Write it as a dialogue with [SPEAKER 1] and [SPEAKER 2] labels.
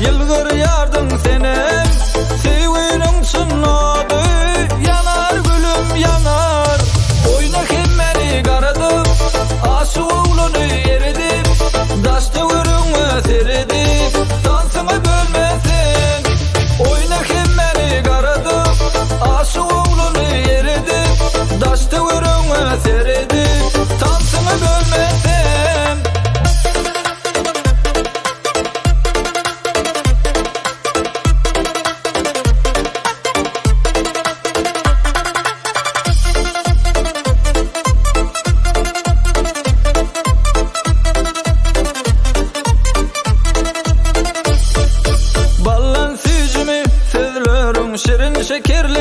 [SPEAKER 1] Yılgır yardın senem, sevgilim sunnadı. Yanar gülüm yanar, oyna kemmeni garadım. Aşık oğlunu eridip, daşta görünme seridip. Dansını bölmesin, oyna kemmeni garadım. Aşık oğlunu eridip, daşta görünme seridip. Dansını bölmesin. Şeker